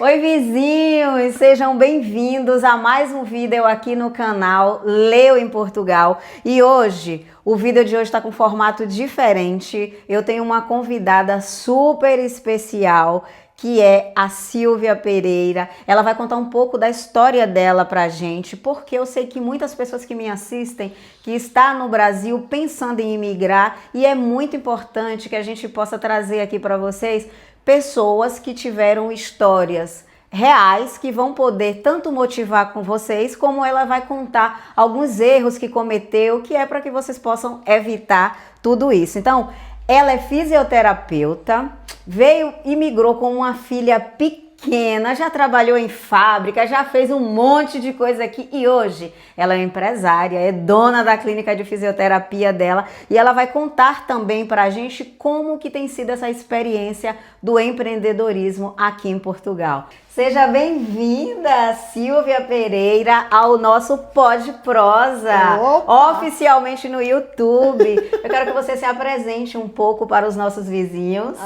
Oi, vizinhos! Sejam bem-vindos a mais um vídeo aqui no canal Leu em Portugal. E hoje, o vídeo de hoje está com um formato diferente. Eu tenho uma convidada super especial, que é a Silvia Pereira. Ela vai contar um pouco da história dela pra gente, porque eu sei que muitas pessoas que me assistem, que está no Brasil pensando em imigrar, e é muito importante que a gente possa trazer aqui para vocês pessoas que tiveram histórias reais que vão poder tanto motivar com vocês, como ela vai contar alguns erros que cometeu, que é para que vocês possam evitar tudo isso. Então, ela é fisioterapeuta, veio e migrou com uma filha pequena, já trabalhou em fábrica, já fez um monte de coisa aqui e hoje ela é empresária, é dona da clínica de fisioterapia dela e ela vai contar também pra gente como que tem sido essa experiência do empreendedorismo aqui em Portugal. Seja bem-vinda, Silvia Pereira, ao nosso Pod Prosa, oficialmente no YouTube. Eu quero que você se apresente um pouco para os nossos vizinhos.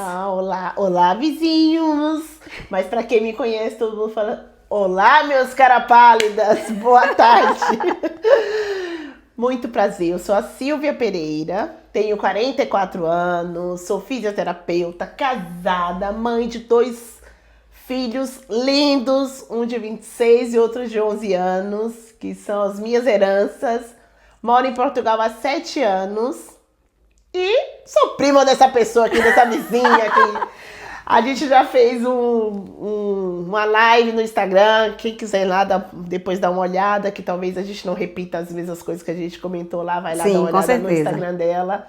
Olá, vizinhos! Mas para quem me conhece, todo mundo fala: olá, meus cara pálidas, boa tarde! Muito prazer, eu sou a Silvia Pereira, tenho 44 anos, sou fisioterapeuta, casada, mãe de 2 filhos lindos, um de 26 e outro de 11 anos, que são as minhas heranças. Moro em Portugal há 7 anos e sou prima dessa pessoa aqui, dessa vizinha aqui. A gente já fez uma live no Instagram, quem quiser ir lá depois dar uma olhada, que talvez a gente não repita as mesmas coisas que a gente comentou lá, vai lá dar uma olhada no Instagram dela.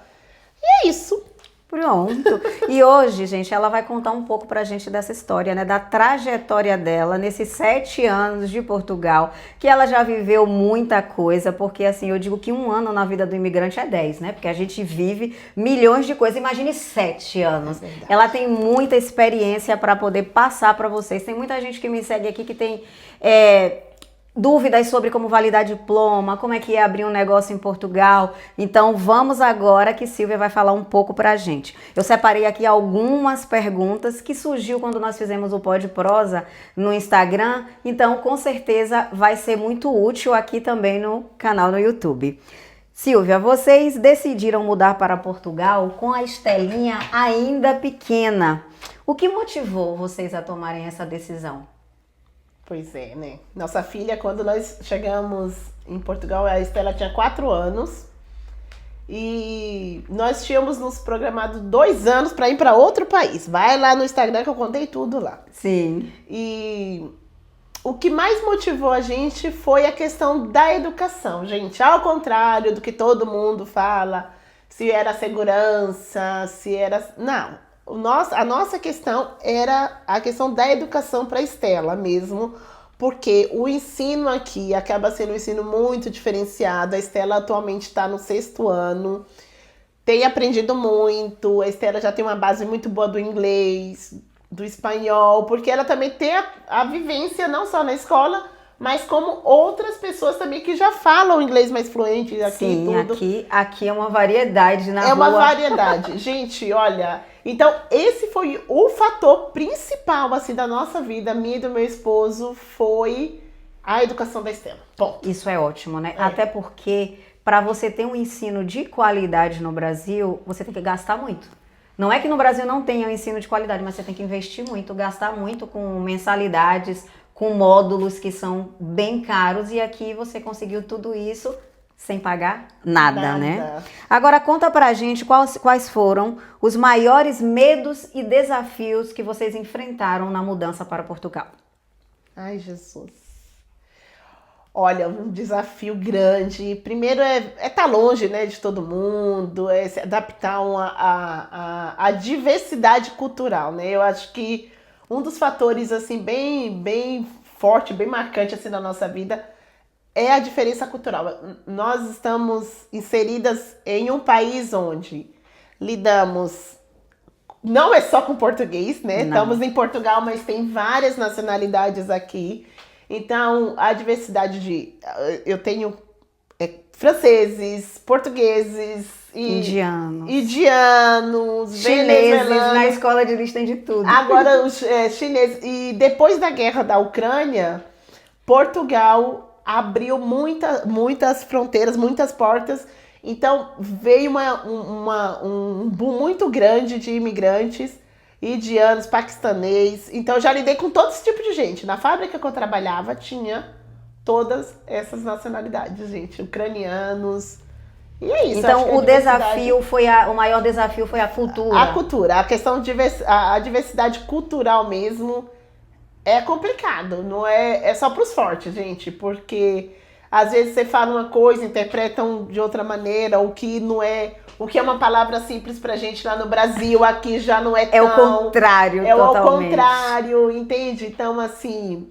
E é isso. Pronto. E hoje, gente, ela vai contar um pouco pra gente dessa história, né? Da trajetória dela nesses 7 anos de Portugal, que ela já viveu muita coisa, porque assim, eu digo que 1 ano na vida do imigrante é 10, né? Porque a gente vive milhões de coisas. Imagine 7 anos. Ela tem muita experiência para poder passar para vocês. Tem muita gente que me segue aqui que tem dúvidas sobre como validar diploma, como é que é abrir um negócio em Portugal. Então vamos agora que Silvia vai falar um pouco pra gente. Eu separei aqui algumas perguntas que surgiu quando nós fizemos o Pod Prosa no Instagram, então com certeza vai ser muito útil aqui também no canal no YouTube. Silvia, vocês decidiram mudar para Portugal com a Estelinha ainda pequena. O que motivou vocês a tomarem essa decisão? Pois é, né? Nossa filha, quando nós chegamos em Portugal, a Estela tinha 4 anos. E nós tínhamos nos programado 2 anos para ir para outro país. Vai lá no Instagram que eu contei tudo lá. Sim. E o que mais motivou a gente foi a questão da educação, gente. Ao contrário do que todo mundo fala, se era segurança, se era... Não. A nossa questão era a questão da educação para a Estela mesmo, porque o ensino aqui acaba sendo um ensino muito diferenciado. A Estela atualmente está no 6º ano, tem aprendido muito, a Estela já tem uma base muito boa do inglês, do espanhol, porque ela também tem a vivência não só na escola, mas como outras pessoas também que já falam inglês mais fluente aqui. Sim, tudo. aqui é uma variedade na rua. É uma variedade. Gente, olha... Então, esse foi o fator principal, assim, da nossa vida, minha e do meu esposo, foi a educação da Estela. Ponto. Isso é ótimo, né? Até porque, para você ter um ensino de qualidade no Brasil, você tem que gastar muito. Não é que no Brasil não tenha um ensino de qualidade, mas você tem que investir muito, gastar muito com mensalidades, com módulos que são bem caros, e aqui você conseguiu tudo isso sem pagar nada, né? Agora conta pra gente quais foram os maiores medos e desafios que vocês enfrentaram na mudança para Portugal. Ai, Jesus. Olha, um desafio grande. Primeiro é tá longe, né, de todo mundo, é se adaptar à diversidade cultural, né? Eu acho que um dos fatores, assim, bem forte, bem marcante, assim, na nossa vida é a diferença cultural. Nós estamos inseridas em um país onde lidamos, não é só com português, né? Não. Estamos em Portugal, mas tem várias nacionalidades aqui. Então, a diversidade eu tenho franceses, portugueses, indianos, chineses, venezuelanos. na escola de eles tem de tudo. Agora os chineses. E depois da guerra da Ucrânia, Portugal abriu muitas fronteiras, muitas portas. Então veio um boom muito grande de imigrantes, indianos, paquistanês. Então eu já lidei com todo esse tipo de gente. Na fábrica que eu trabalhava tinha todas essas nacionalidades, gente. Ucranianos. E é isso. Então o maior desafio foi a cultura. A cultura, a questão de a diversidade cultural mesmo é complicado, não é só para os fortes, gente, porque às vezes você fala uma coisa, interpretam de outra maneira, o que é uma palavra simples pra gente lá no Brasil, aqui já não é tão... É o contrário, totalmente. O contrário, entende? Então, assim,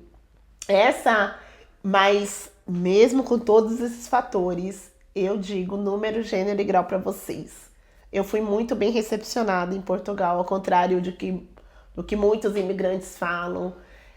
mas mesmo com todos esses fatores, eu digo número, gênero e grau pra vocês. Eu fui muito bem recepcionada em Portugal, ao contrário do que muitos imigrantes falam.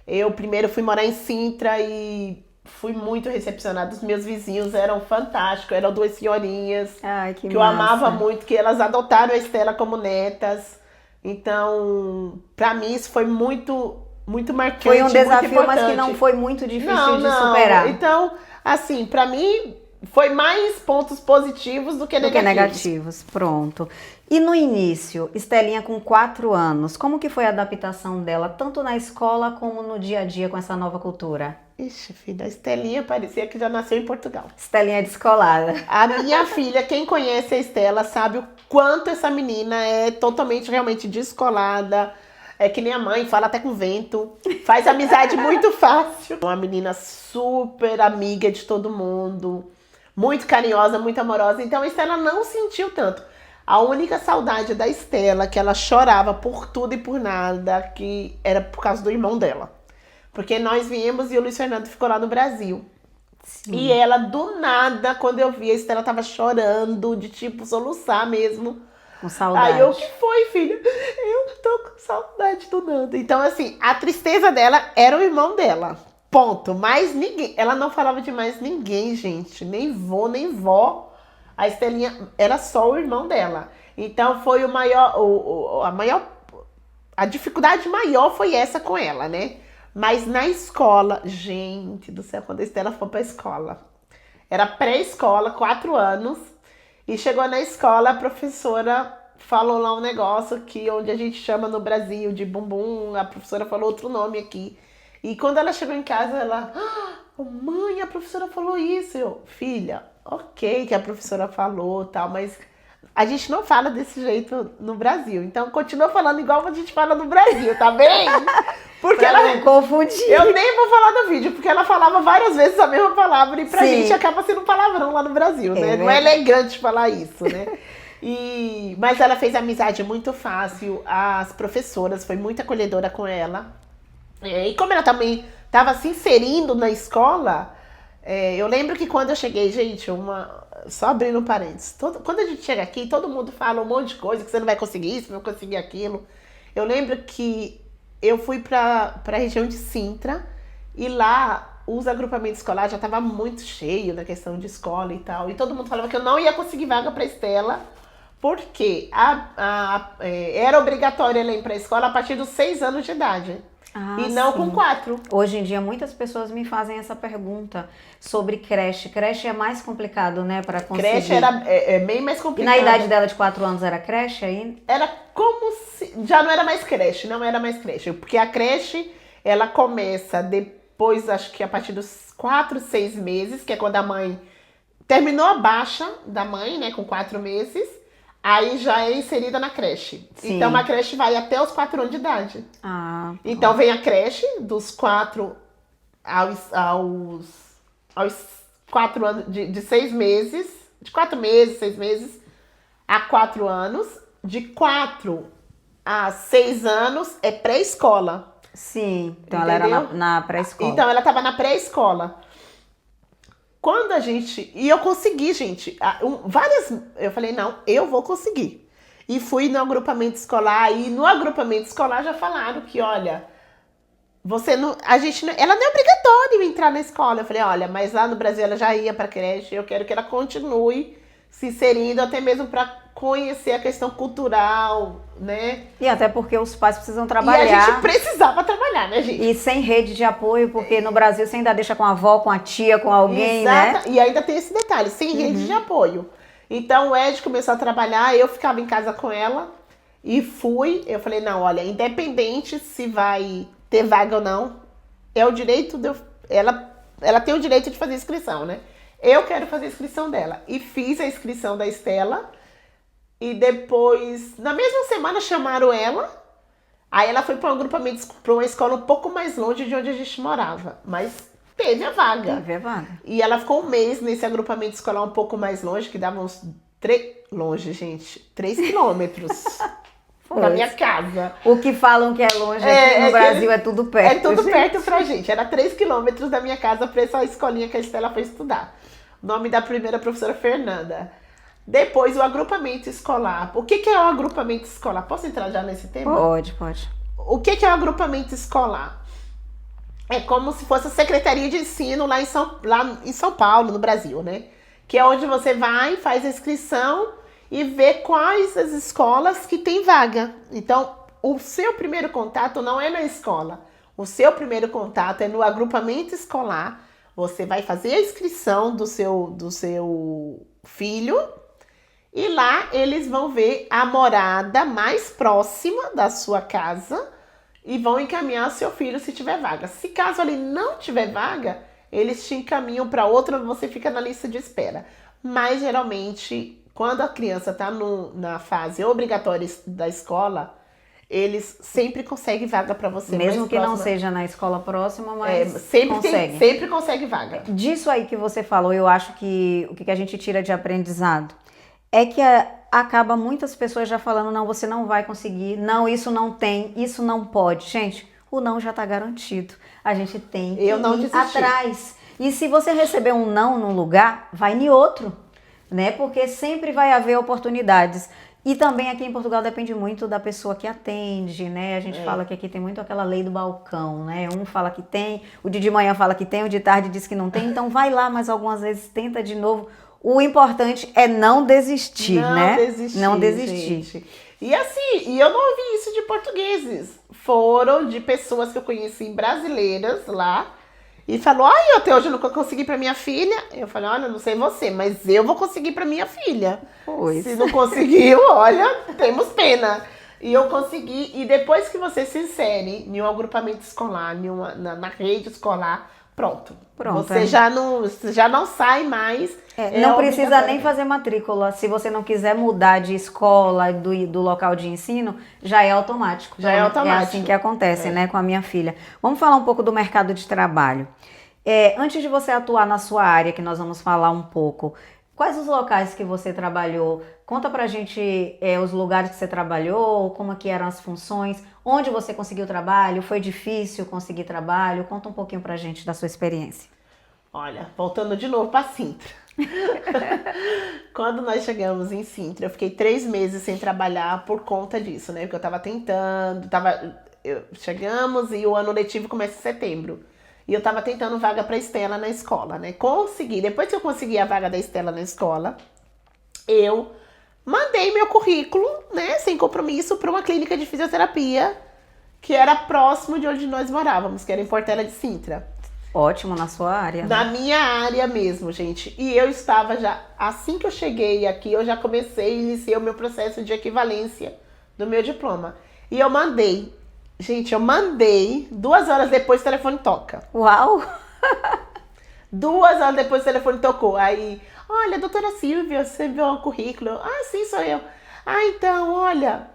Eu primeiro fui morar em Sintra e fui muito recepcionada. Os meus vizinhos eram fantásticos, eram duas senhorinhas. Ai, que eu amava muito, que elas adotaram a Estela como netas. Então, pra mim isso foi muito, muito marcante. Foi um desafio, muito mas que não foi muito difícil de superar. Então, assim, pra mim foi mais pontos positivos do que negativos. Pronto. E no início, Estelinha com 4 anos, como que foi a adaptação dela, tanto na escola como no dia a dia com essa nova cultura? Ixi, filha, a Estelinha parecia que já nasceu em Portugal. Estelinha é descolada. A minha filha, quem conhece a Estela, sabe o quanto essa menina é totalmente, realmente descolada. É que nem a mãe, fala até com vento. Faz amizade muito fácil. Uma menina super amiga de todo mundo. Muito carinhosa, muito amorosa. Então a Estela não sentiu tanto. A única saudade da Estela, que ela chorava por tudo e por nada, que era por causa do irmão dela. Porque nós viemos e o Luiz Fernando ficou lá no Brasil. Sim. E ela, do nada, quando eu vi, a Estela tava chorando, de tipo, soluçar mesmo. Com saudade. Aí eu, o que foi, filha? Eu tô com saudade do Nando. Então, assim, a tristeza dela era o irmão dela. Ponto. Mais ninguém. Ela não falava de mais ninguém, gente. Nem vô, nem vó. A Estelinha era só o irmão dela. Então, foi o maior... A dificuldade maior foi essa com ela, né? Mas na escola, gente do céu, quando a Estela foi pra escola, era pré-escola, 4 anos, e chegou na escola, a professora falou lá um negócio que onde a gente chama no Brasil de bumbum, a professora falou outro nome aqui. E quando ela chegou em casa, ela, mãe, a professora falou isso. Eu, filha, ok que a professora falou, tal, mas a gente não fala desse jeito no Brasil. Então continua falando igual a gente fala no Brasil, tá bem? Porque pra ela não confundir. Eu nem vou falar do vídeo, porque ela falava várias vezes a mesma palavra e pra gente acaba sendo um palavrão lá no Brasil, né? Não é elegante falar isso, né? Mas ela fez amizade muito fácil, as professoras, foi muito acolhedora com ela. E como ela também estava se inserindo na escola, eu lembro que quando eu cheguei, gente, só abrindo um parênteses, quando a gente chega aqui, todo mundo fala um monte de coisa, que você não vai conseguir isso, não vai conseguir aquilo. Eu lembro que eu fui para a região de Sintra e lá os agrupamentos escolares já estavam muito cheios na questão de escola e tal. E todo mundo falava que eu não ia conseguir vaga para Estela, porque era obrigatório ela ir para a escola a partir dos 6 anos de idade. E não com 4. Hoje em dia, muitas pessoas me fazem essa pergunta sobre creche. Creche é mais complicado, né, para conseguir. Creche era bem mais complicado. E na idade dela de 4 anos era creche aí? Era como se... Já não era mais creche, não era mais creche. Porque a creche, ela começa depois, acho que a partir dos 4, 6 meses, que é quando a mãe terminou a baixa da mãe, né, com 4 meses. Aí já é inserida na creche. Sim. Então a creche vai até os 4 anos de idade. Então vem a creche dos 4 aos 4 anos, de 6 meses, de 4 meses, 6 meses, a 4 anos. De 4 a 6 anos é pré-escola. Sim, então entendeu? Ela era na pré-escola. Então ela estava na pré-escola. Quando a gente... E eu consegui, gente. Eu falei, não, eu vou conseguir. E fui no agrupamento escolar. E no agrupamento escolar já falaram que, olha, ela não é obrigatório entrar na escola. Eu falei, olha, mas lá no Brasil ela já ia pra creche, eu quero que ela continue se inserindo, até mesmo para conhecer a questão cultural, né? E até porque os pais precisam trabalhar. E a gente precisava trabalhar, né, gente? E sem rede de apoio, porque no Brasil você ainda deixa com a avó, com a tia, com alguém, né? E ainda tem esse detalhe, sem rede de apoio. Então o Ed começou a trabalhar, eu ficava em casa com ela e fui. Eu falei, não, olha, independente se vai ter vaga ou não, é o direito ela tem o direito de fazer inscrição, né? Eu quero fazer a inscrição dela. E fiz a inscrição da Estela. E depois, na mesma semana, chamaram ela. Aí ela foi para um agrupamento, para uma escola um pouco mais longe de onde a gente morava. Mas teve a vaga. Teve a vaga. E ela ficou um mês nesse agrupamento escolar um pouco mais longe, que dava uns 3 quilômetros. Da minha casa. O que falam que é longe aqui no Brasil é tudo perto. É tudo perto pra gente. Era 3 quilômetros da minha casa pra essa escolinha que a Estela foi estudar. O nome da primeira professora, Fernanda. Depois, o agrupamento escolar. O que é o agrupamento escolar? Posso entrar já nesse tema? Pode. O que é o agrupamento escolar? É como se fosse a Secretaria de Ensino lá em São Paulo, no Brasil, né? Que é onde você vai, faz a inscrição e vê quais as escolas que tem vaga. Então, o seu primeiro contato não é na escola. O seu primeiro contato é no agrupamento escolar. Você vai fazer a inscrição do seu filho e lá eles vão ver a morada mais próxima da sua casa e vão encaminhar seu filho se tiver vaga. Se caso ele não tiver vaga, eles te encaminham para outra, você fica na lista de espera. Mas geralmente, quando a criança está na fase obrigatória da escola, eles sempre conseguem vaga para você. Mesmo que não seja na escola próxima, mas sempre consegue vaga. Disso aí que você falou, eu acho que o que a gente tira de aprendizado é que acaba muitas pessoas já falando, não, você não vai conseguir, não, isso não tem, isso não pode. Gente, o não já está garantido. A gente tem que ir atrás. E se você receber um não num lugar, vai em outro, né? Porque sempre vai haver oportunidades. E também aqui em Portugal depende muito da pessoa que atende, né? A gente fala que aqui tem muito aquela lei do balcão, né? Um fala que tem, o de manhã fala que tem, o de tarde diz que não tem. Então vai lá, mas algumas vezes tenta de novo. O importante é não desistir, né? Não desistir. Gente. E assim, eu não ouvi isso de portugueses. Foram de pessoas que eu conheci brasileiras lá. E falou, até hoje eu nunca consegui pra minha filha. Eu falei, olha, não sei você, mas eu vou conseguir pra minha filha. Pois. Se não conseguiu, olha, temos pena. E eu consegui, e depois que você se insere em um agrupamento escolar, na rede escolar, pronto. Você já não sai mais. Não precisa nem fazer matrícula. Se você não quiser mudar de escola, do local de ensino, já é automático. É assim que acontece, né, com a minha filha. Vamos falar um pouco do mercado de trabalho. Antes de você atuar na sua área, que nós vamos falar um pouco, quais os locais que você trabalhou? Conta pra gente os lugares que você trabalhou, como que eram as funções, onde você conseguiu trabalho, foi difícil conseguir trabalho? Conta um pouquinho pra gente da sua experiência. Olha, voltando de novo pra Sintra. Quando nós chegamos em Sintra, eu fiquei 3 meses sem trabalhar por conta disso, né? Porque eu tava tentando, chegamos e o ano letivo começa em setembro. E eu tava tentando vaga pra Estela na escola, né? Consegui. Depois que eu consegui a vaga da Estela na escola, eu mandei meu currículo, né, sem compromisso, para uma clínica de fisioterapia que era próximo de onde nós morávamos, que era em Portela de Sintra. Ótimo, na sua área. Na minha área mesmo, gente. E eu estava já, assim que eu cheguei aqui, eu já iniciei o meu processo de equivalência do meu diploma. E eu mandei. Gente, 2 horas depois o telefone toca. Uau! 2 horas depois o telefone tocou. Aí, olha, doutora Silvia, você viu o currículo? Sim, sou eu. Então, olha,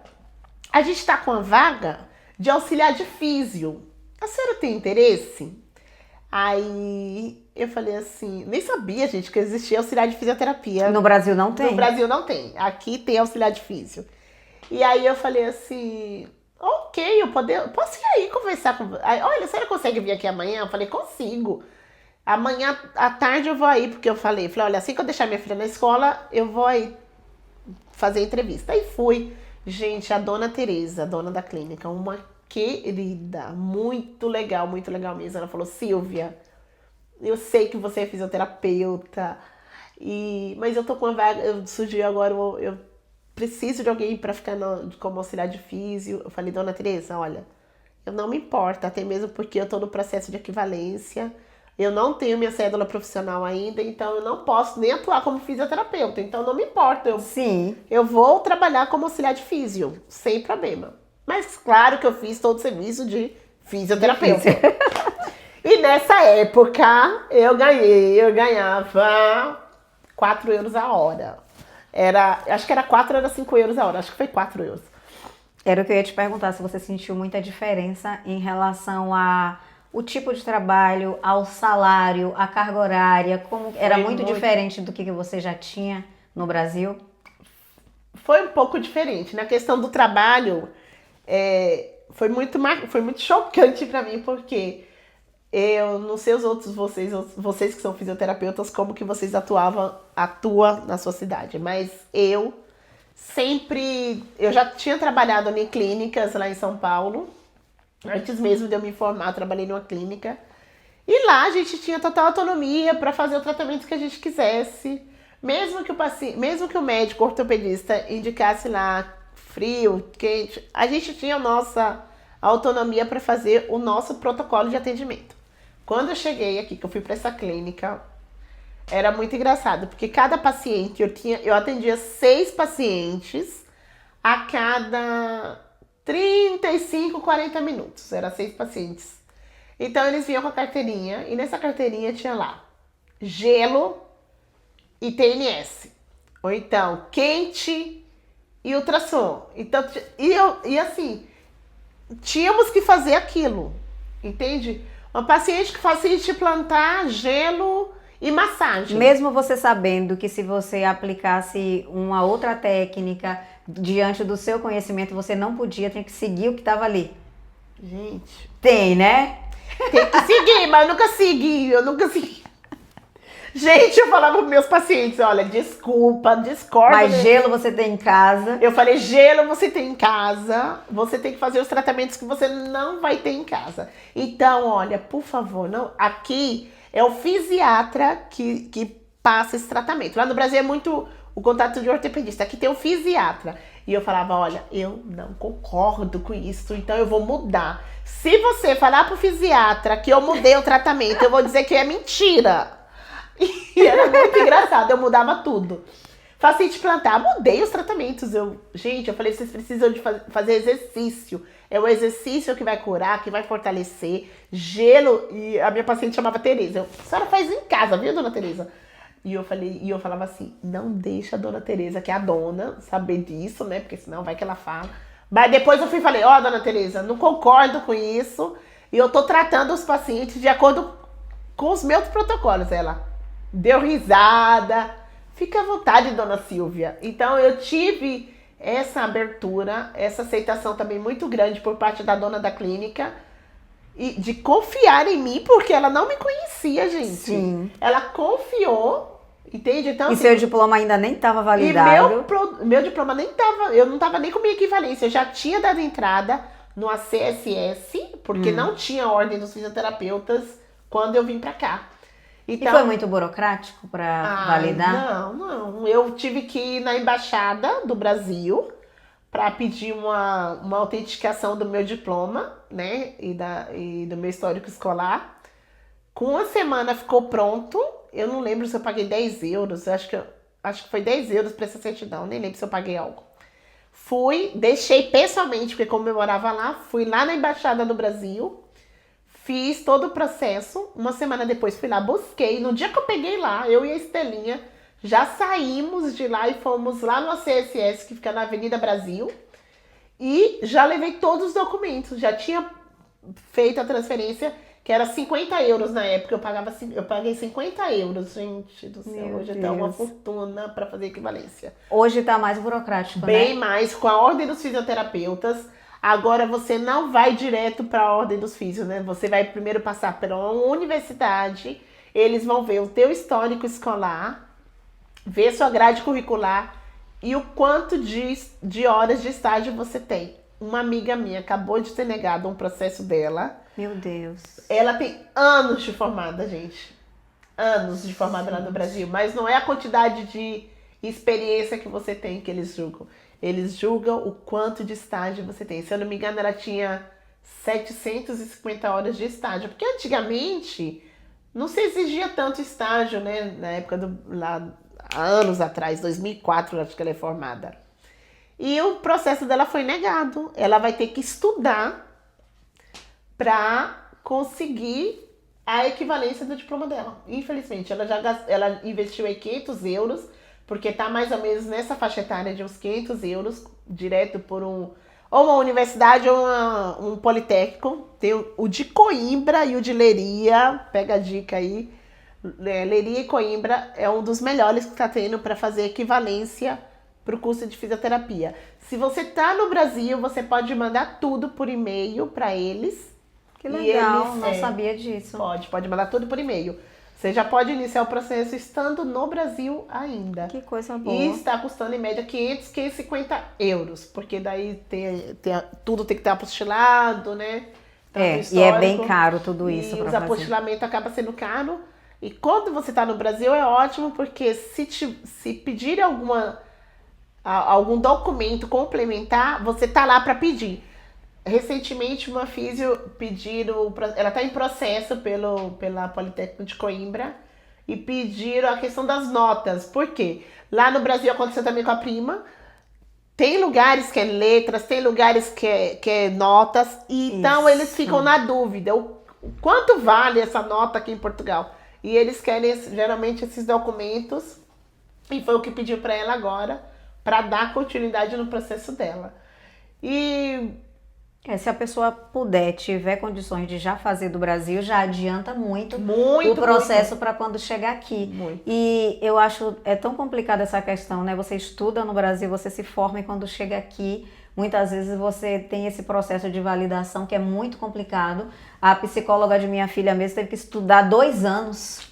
a gente tá com a vaga de auxiliar de físio. A senhora tem interesse? Aí eu falei assim, nem sabia, gente, que existia auxiliar de fisioterapia. No Brasil não tem? No Brasil não tem. Aqui tem auxiliar de físio. E aí eu falei assim, ok, posso ir aí conversar com... Olha, a senhora consegue vir aqui amanhã? Eu falei, consigo. Amanhã à tarde eu vou aí, porque eu falei, olha, assim que eu deixar minha filha na escola, eu vou aí fazer entrevista. Aí fui. Gente, a dona Tereza, a dona da clínica, uma querida, muito legal mesmo. Ela falou, Silvia, eu sei que você é fisioterapeuta, mas eu tô com uma vaga, surgiu agora, eu preciso de alguém para ficar como auxiliar de físio. Eu falei, dona Tereza, olha, eu não me importo, até mesmo porque eu tô no processo de equivalência, eu não tenho minha cédula profissional ainda, então eu não posso nem atuar como fisioterapeuta, então não me importa, Sim. eu vou trabalhar como auxiliar de físio, sem problema. Mas claro que eu fiz todo o serviço de fisioterapeuta. E nessa época eu ganhava 4 euros a hora. Acho que era 4 ou era 5 euros a hora, acho que foi 4 euros. Era o que eu ia te perguntar, se você sentiu muita diferença em relação o tipo de trabalho, ao salário, à carga horária, como era muito diferente do que você já tinha no Brasil? Foi um pouco diferente. Na questão do trabalho, foi muito chocante para mim, porque eu não sei os outros, vocês que são fisioterapeutas, como que vocês atuam na sua cidade, mas eu já tinha trabalhado em clínicas lá em São Paulo. Antes mesmo de eu me formar, eu trabalhei numa clínica. E lá a gente tinha total autonomia para fazer o tratamento que a gente quisesse. Mesmo que o médico ortopedista indicasse lá frio, quente, a gente tinha a nossa autonomia para fazer o nosso protocolo de atendimento. Quando eu cheguei aqui, que eu fui para essa clínica, era muito engraçado, porque cada paciente, eu atendia 6 pacientes a cada 35, 40 minutos. Era 6 pacientes. Então eles vinham com a carteirinha, e nessa carteirinha tinha lá gelo e TNS. Ou então quente e ultrassom. Então, e assim, tínhamos que fazer aquilo, entende? Uma paciente que fazia te plantar gelo e massagem. Mesmo você sabendo que se você aplicasse uma outra técnica diante do seu conhecimento, você não podia, tinha que seguir o que estava ali. Gente. Tem, né? Tem que seguir, mas eu nunca segui. Gente, eu falava para meus pacientes, olha, desculpa, discordo. Mas gelo você tem em casa. Eu falei, gelo você tem em casa, você tem que fazer os tratamentos que você não vai ter em casa. Então, olha, por favor, não, aqui é o fisiatra que passa esse tratamento. Lá no Brasil é muito o contato de ortopedista, aqui tem o fisiatra. E eu falava, olha, eu não concordo com isso, então eu vou mudar. Se você falar pro fisiatra que eu mudei o tratamento, eu vou dizer que é mentira. E era muito engraçado, eu mudava tudo. Paciente plantar, mudei os tratamentos. Eu falei, vocês precisam de fazer exercício. É o exercício que vai curar, que vai fortalecer. Gelo, e a minha paciente chamava Tereza. A senhora faz em casa, viu, dona Tereza? E eu falava assim, não deixa a dona Tereza, que é a dona, saber disso, né? Porque senão vai que ela fala. Mas depois eu fui e falei, ó, dona Tereza, não concordo com isso. E eu tô tratando os pacientes de acordo com os meus protocolos. Ela deu risada. Fica à vontade, dona Silvia. Então eu tive essa abertura, essa aceitação também muito grande por parte da dona da clínica. E de confiar em mim, porque ela não me conhecia, gente. Sim. Ela confiou, entende? Então, e assim, seu diploma ainda nem estava validado. E meu diploma nem estava, eu não estava nem com minha equivalência. Eu já tinha dado entrada no ACSS, porque não tinha ordem dos fisioterapeutas quando eu vim pra cá. Então, e foi muito burocrático para validar? Não. Eu tive que ir na embaixada do Brasil para pedir uma autenticação do meu diploma, né, e do meu histórico escolar. Com uma semana ficou pronto. Eu não lembro se eu paguei 10 euros, acho que foi 10 euros para essa certidão, nem lembro se eu paguei algo. Deixei pessoalmente, porque como eu morava lá, fui lá na embaixada do Brasil, fiz todo o processo. Uma semana depois fui lá, busquei. No dia que eu peguei lá, eu e a Estelinha já saímos de lá e fomos lá no ACSS, que fica na Avenida Brasil. E já levei todos os documentos. Já tinha feito a transferência, que era 50 euros na época. Eu paguei 50 euros, gente do céu. Meu hoje Deus. tá uma fortuna para fazer equivalência. Hoje tá mais burocrático, Bem né? mais, com a ordem dos fisioterapeutas. Agora você não vai direto para a ordem dos físios, né? Você vai primeiro passar por uma universidade. Eles vão ver o teu histórico escolar, ver sua grade curricular e o quanto de horas de estágio você tem. uma amiga minha acabou de ser negado um processo dela. Meu Deus. Ela tem anos de formada, gente. Anos de formada lá no Brasil. Mas não é a quantidade de experiência que você tem que eles julgam. Eles julgam o quanto de estágio você tem. Se eu não me engano, ela tinha 750 horas de estágio. Porque antigamente não se exigia tanto estágio, né? Na época lá, há anos atrás, 2004, acho que ela é formada. E o processo dela foi negado. Ela vai ter que estudar para conseguir a equivalência do diploma dela. Infelizmente, ela investiu aí 500 euros, porque está mais ou menos nessa faixa etária de uns 500 euros, direto por ou uma universidade ou um politécnico. Tem o de Coimbra e o de Leiria, pega a dica aí. Leiria e Coimbra é um dos melhores que está tendo para fazer equivalência para o curso de fisioterapia. Se você está no Brasil, você pode mandar tudo por e-mail para eles. Que legal, não sabia disso. Pode mandar tudo por e-mail. Você já pode iniciar o processo estando no Brasil ainda. Que coisa boa. E está custando em média 550 euros, porque daí tudo tem que estar apostilado, né? E é bem caro tudo isso. E os apostilamentos acabam sendo caro. E quando você está no Brasil é ótimo, porque se pedir algum documento complementar, você tá lá para pedir. Recentemente, uma físio pediram, ela está em processo pela Politécnica de Coimbra, e pediram a questão das notas. Por quê? Lá no Brasil aconteceu também com a prima. Tem lugares que é letras, tem lugares que é notas, e então eles ficam na dúvida. O quanto vale essa nota aqui em Portugal? E eles querem geralmente esses documentos, e foi o que pediu para ela agora, para dar continuidade no processo dela. E se a pessoa tiver condições de já fazer do Brasil, já adianta muito o processo para quando chegar aqui. Muito. E eu acho tão complicada essa questão, né? Você estuda no Brasil, você se forma e quando chega aqui, muitas vezes você tem esse processo de validação que é muito complicado. A psicóloga de minha filha mesmo teve que estudar 2 anos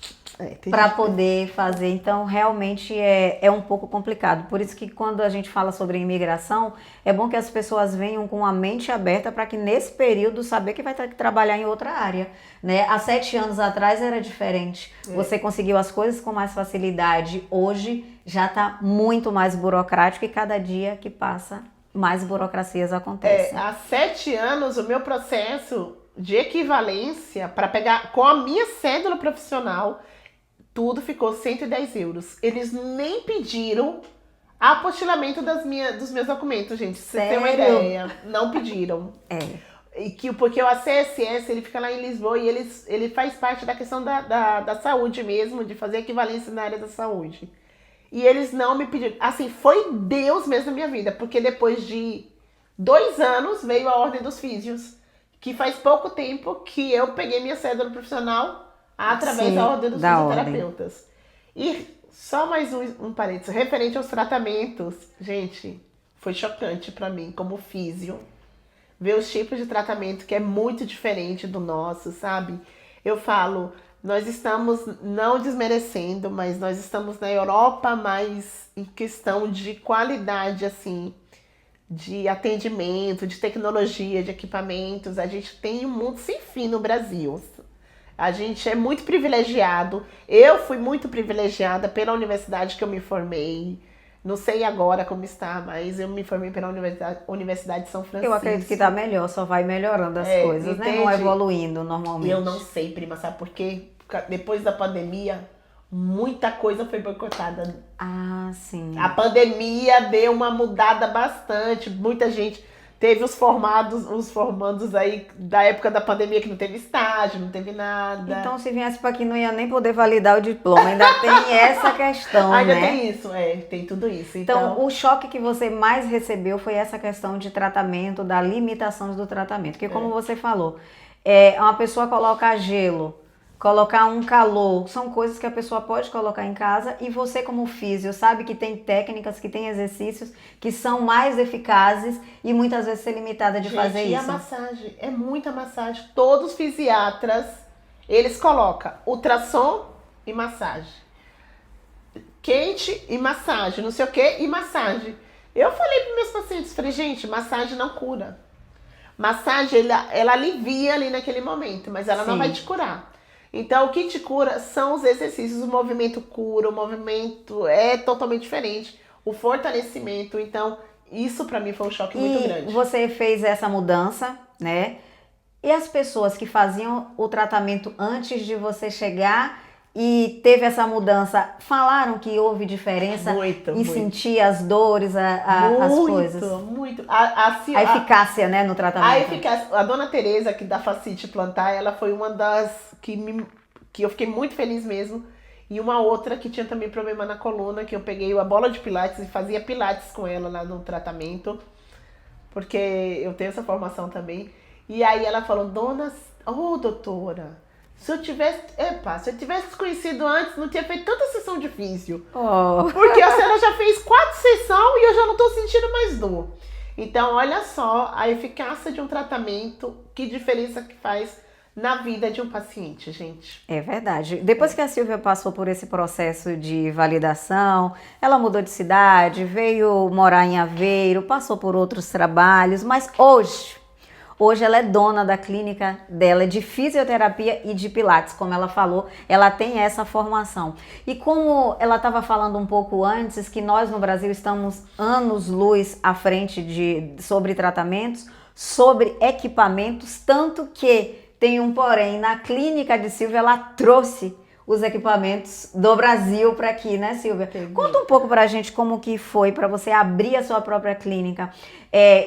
para poder fazer. Então, realmente é um pouco complicado. Por isso que quando a gente fala sobre imigração, é bom que as pessoas venham com a mente aberta para que nesse período saber que vai ter que trabalhar em outra área, né? Há 7 anos atrás era diferente. Você conseguiu as coisas com mais facilidade. Hoje já está muito mais burocrático e cada dia que passa, mais burocracias acontecem. Há 7 anos, o meu processo de equivalência para pegar com a minha cédula profissional, tudo ficou 110 euros. Eles nem pediram apostilamento dos meus documentos, gente. Você tem uma ideia. Não pediram. Porque o ACSS, ele fica lá em Lisboa e ele faz parte da questão da saúde mesmo, de fazer equivalência na área da saúde. E eles não me pediram. Assim, foi Deus mesmo na minha vida, porque depois de 2 anos veio a Ordem dos Físios, que faz pouco tempo que eu peguei minha cédula profissional através da Ordem dos Fisioterapeutas. E só mais um parênteses, referente aos tratamentos, gente, foi chocante pra mim, como físio, ver os tipos de tratamento que é muito diferente do nosso, sabe? Eu falo, nós estamos, não desmerecendo, mas nós estamos na Europa, mas em questão de qualidade, assim, de atendimento, de tecnologia, de equipamentos, a gente tem um mundo sem fim no Brasil. A gente é muito privilegiado. Eu fui muito privilegiada pela universidade que eu me formei. Não sei agora como está, mas eu me formei pela Universidade de São Francisco. Eu acredito que está melhor, só vai melhorando as coisas, entende? né? Vão evoluindo normalmente. Eu não sei, prima, sabe por quê? Depois da pandemia, muita coisa foi boicotada. Ah, sim. A pandemia deu uma mudada bastante. Muita gente... Teve os formandos aí da época da pandemia que não teve estágio, não teve nada. Então, se viesse para aqui, não ia nem poder validar o diploma. Ainda tem essa questão, Ainda né? tem isso, tem tudo isso. Então, o choque que você mais recebeu foi essa questão de tratamento, da limitação do tratamento. Porque, como você falou, uma pessoa colocar gelo, colocar um calor, são coisas que a pessoa pode colocar em casa e você como físio sabe que tem técnicas, que tem exercícios que são mais eficazes e muitas vezes ser limitada de fazer isso. E a massagem, é muita massagem. Todos os fisiatras, eles colocam ultrassom e massagem. Quente e massagem, não sei o que, e massagem. Eu falei para meus pacientes, falei, gente, massagem não cura. Massagem, ela alivia ali naquele momento, mas ela não vai te curar. Então, o que te cura são os exercícios, o movimento cura, o movimento é totalmente diferente, o fortalecimento. Então, isso para mim foi um choque muito grande. Você fez essa mudança, né? E as pessoas que faziam o tratamento antes de você chegar e teve essa mudança, falaram que houve diferença em sentir as dores, as coisas? Muito. A eficácia, né, no tratamento. A eficácia. A dona Tereza, que da Facite Plantar, ela foi uma das que eu fiquei muito feliz mesmo. E uma outra que tinha também problema na coluna, que eu peguei a bola de pilates e fazia pilates com ela lá no tratamento. Porque eu tenho essa formação também. E aí ela falou, doutora, se eu tivesse conhecido antes, não tinha feito tanta sessão difícil. Porque a senhora já fez 4 sessões e eu já não tô sentindo mais dor. Então, olha só a eficácia de um tratamento, que diferença que faz na vida de um paciente, gente. É verdade. Depois que a Silvia passou por esse processo de validação, ela mudou de cidade, veio morar em Aveiro, passou por outros trabalhos, mas hoje ela é dona da clínica dela de fisioterapia e de pilates, como ela falou, ela tem essa formação. E como ela estava falando um pouco antes, que nós no Brasil estamos anos-luz à frente sobre tratamentos, sobre equipamentos, tanto que tem um porém, na clínica de Silvia ela trouxe os equipamentos do Brasil para aqui, né, Silvia? Entendi. Conta um pouco pra gente como que foi para você abrir a sua própria clínica.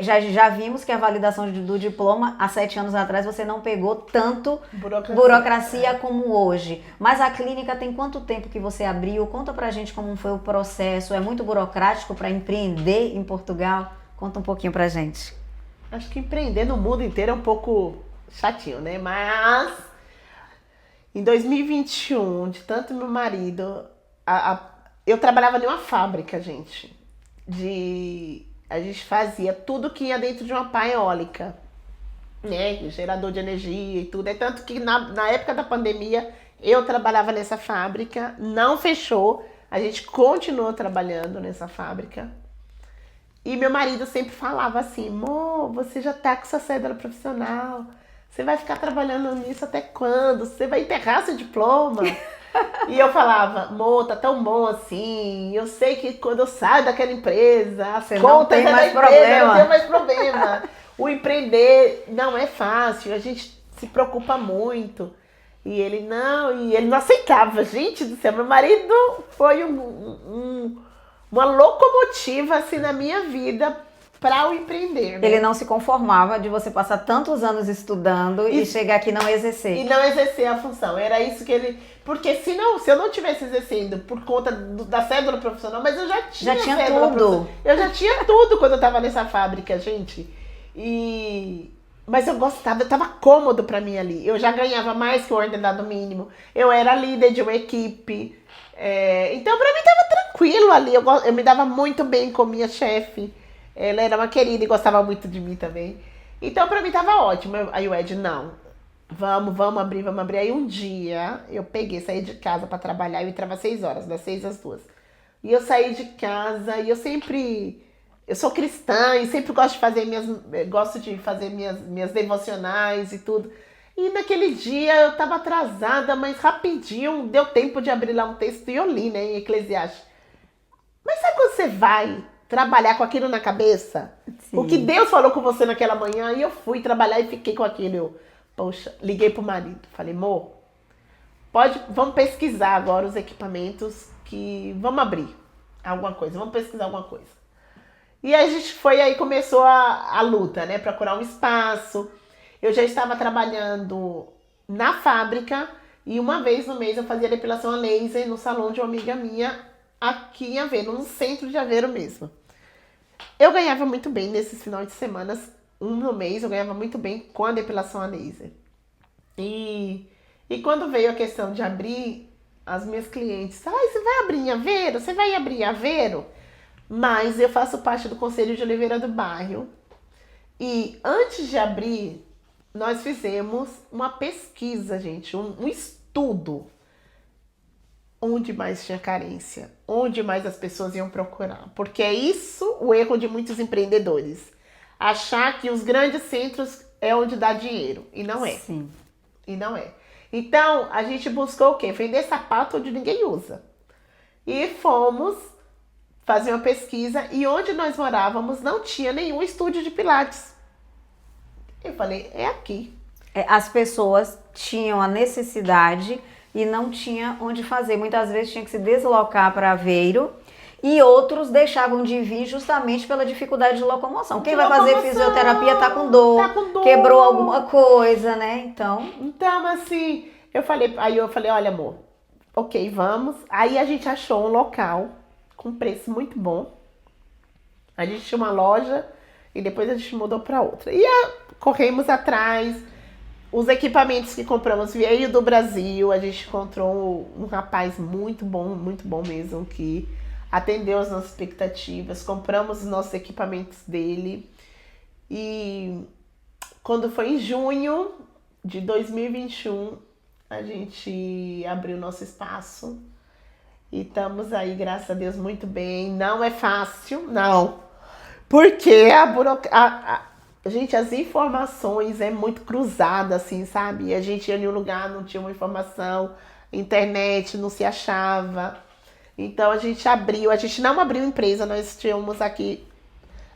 Já vimos que a validação do diploma, há 7 anos atrás, você não pegou tanto burocracia como hoje. Mas a clínica tem quanto tempo que você abriu? Conta pra gente como foi o processo. É muito burocrático para empreender em Portugal? Conta um pouquinho pra gente. Acho que empreender no mundo inteiro é um pouco chatinho, né? Mas em 2021, de tanto meu marido, eu trabalhava em uma fábrica, gente. A gente fazia tudo que ia dentro de uma pá eólica, né? Gerador de energia e tudo. É tanto que na época da pandemia eu trabalhava nessa fábrica, não fechou, a gente continuou trabalhando nessa fábrica. E meu marido sempre falava assim, amor, você já tá com sua cédula profissional, você vai ficar trabalhando nisso até quando? Você vai enterrar seu diploma? E eu falava, amor, tá tão bom assim, eu sei que quando eu saio daquela empresa, as contas é da empresa, não tem mais problema. O empreender não é fácil, a gente se preocupa muito. E ele não aceitava. Gente do céu, meu marido foi uma locomotiva assim na minha vida para o empreender. Né? Ele não se conformava de você passar tantos anos estudando e chegar aqui e não exercer. E não exercer a função. Era isso que ele... Porque se eu não tivesse exercendo por conta da cédula profissional, mas eu já tinha tudo. Eu já tinha tudo quando eu tava nessa fábrica, gente. Mas eu gostava, eu tava cômodo pra mim ali. Eu já ganhava mais que o ordenado mínimo. Eu era líder de uma equipe. Então pra mim tava tranquilo ali. Eu me dava muito bem com minha chefe. Ela era uma querida e gostava muito de mim também. Então pra mim tava ótimo. Aí o Ed, não. Vamos abrir. Aí um dia eu saí de casa pra trabalhar. Eu entrava às 6 horas, das 6 às 2. E eu saí de casa e eu sou cristã e sempre gosto de fazer minhas devocionais e tudo. E naquele dia eu tava atrasada, mas rapidinho deu tempo de abrir lá um texto e eu li, né, em Eclesiastes. Mas sabe quando você vai trabalhar com aquilo na cabeça? Sim. O que Deus falou com você naquela manhã, e eu fui trabalhar e fiquei com aquilo. Poxa, liguei pro marido, falei, amor, vamos pesquisar agora os equipamentos vamos abrir alguma coisa, vamos pesquisar alguma coisa. E a gente começou a luta, né, procurar um espaço. Eu já estava trabalhando na fábrica e uma vez no mês eu fazia depilação a laser no salão de uma amiga minha aqui em Aveiro, no centro de Aveiro mesmo. Eu ganhava muito bem nesses finais de semana, no mês eu ganhava muito bem com a depilação a laser. E quando veio a questão de abrir, as minhas clientes, você vai abrir em Aveiro? Você vai abrir em Aveiro? Mas eu faço parte do Conselho de Oliveira do Bairro. E antes de abrir, nós fizemos uma pesquisa, gente, um estudo. onde mais tinha carência, onde mais as pessoas iam procurar. Porque é isso o erro de muitos empreendedores. Achar que os grandes centros é onde dá dinheiro. E não é. Sim. E não é. Então, a gente buscou o quê? Vender sapato onde ninguém usa. E fomos fazer uma pesquisa e onde nós morávamos não tinha nenhum estúdio de pilates. Eu falei, é aqui. As pessoas tinham a necessidade e não tinha onde fazer. Muitas vezes tinha que se deslocar para Aveiro e outros deixavam de vir justamente pela dificuldade de locomoção. Quem vai fazer fisioterapia tá com dor, quebrou alguma coisa, né? Então, assim, eu falei, olha, amor, ok, vamos. Aí a gente achou um local com preço muito bom. A gente tinha uma loja e depois a gente mudou para outra. E corremos atrás. Os equipamentos que compramos veio do Brasil. A gente encontrou um rapaz muito bom mesmo, que atendeu as nossas expectativas. Compramos os nossos equipamentos dele. E quando foi em junho de 2021, a gente abriu nosso espaço. E estamos aí, graças a Deus, muito bem. Não é fácil, não. Porque gente, as informações é muito cruzada, assim, sabe? A gente ia em um lugar, não tinha uma informação, internet não se achava. Então a gente não abriu empresa, nós tínhamos aqui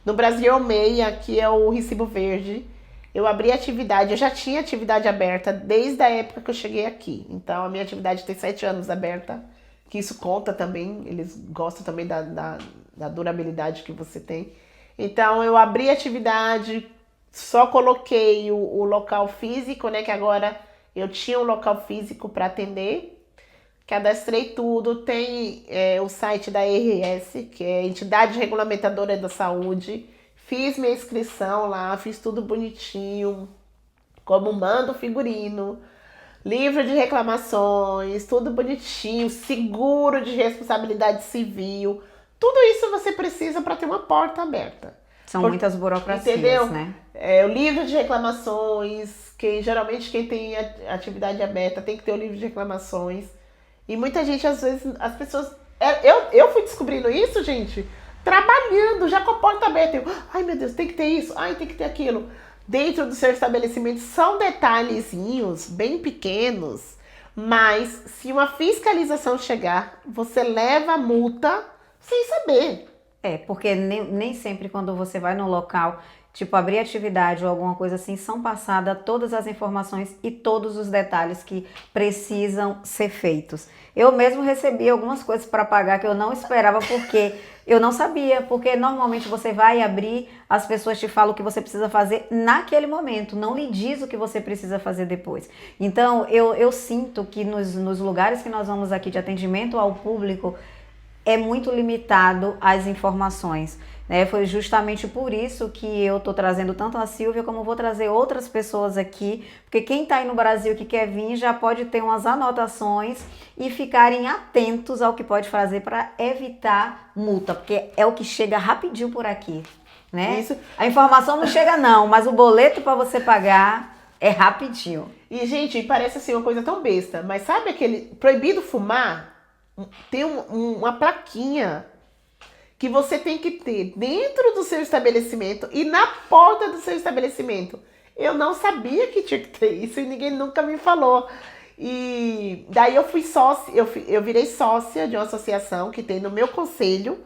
no Brasil é o MEI, aqui é o Recibo Verde. Eu abri atividade, eu já tinha atividade aberta desde a época que eu cheguei aqui. Então a minha atividade tem 7 anos aberta, que isso conta também, eles gostam também da durabilidade que você tem. Então eu abri atividade, só coloquei o local físico, né? Que agora eu tinha um local físico para atender. Cadastrei tudo. Tem o site da ERS, que é a Entidade Regulamentadora da Saúde. Fiz minha inscrição lá, fiz tudo bonitinho, como manda o figurino, livro de reclamações, tudo bonitinho, seguro de responsabilidade civil. Tudo isso você precisa para ter uma porta aberta. São muitas burocracias, entendeu? né? O livro de reclamações, que geralmente quem tem atividade aberta tem que ter o livro de reclamações. E muita gente, às vezes, as pessoas... Eu fui descobrindo isso, gente, trabalhando, já com a porta aberta. Ai, meu Deus, tem que ter isso, ai, tem que ter aquilo. Dentro do seu estabelecimento são detalhezinhos bem pequenos, mas se uma fiscalização chegar, você leva a multa sem saber. Porque nem sempre quando você vai no local, tipo abrir atividade ou alguma coisa assim, são passadas todas as informações e todos os detalhes que precisam ser feitos. Eu mesmo recebi algumas coisas para pagar que eu não esperava porque eu não sabia, porque normalmente você vai abrir, as pessoas te falam o que você precisa fazer naquele momento, não lhe diz o que você precisa fazer depois. Então eu sinto que nos lugares que nós vamos aqui de atendimento ao público, é muito limitado as informações, né? Foi justamente por isso que eu tô trazendo tanto a Silvia como vou trazer outras pessoas aqui, porque quem está aí no Brasil que quer vir já pode ter umas anotações e ficarem atentos ao que pode fazer para evitar multa, porque é o que chega rapidinho por aqui, né? Isso. A informação não chega não, mas o boleto para você pagar é rapidinho. E, gente, parece assim uma coisa tão besta, mas sabe aquele proibido fumar? Tem uma plaquinha que você tem que ter dentro do seu estabelecimento e na porta do seu estabelecimento. Eu não sabia que tinha que ter isso e ninguém nunca me falou. E daí eu fui sócia, eu virei sócia de uma associação que tem no meu conselho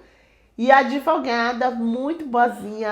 e a advogada, muito boazinha,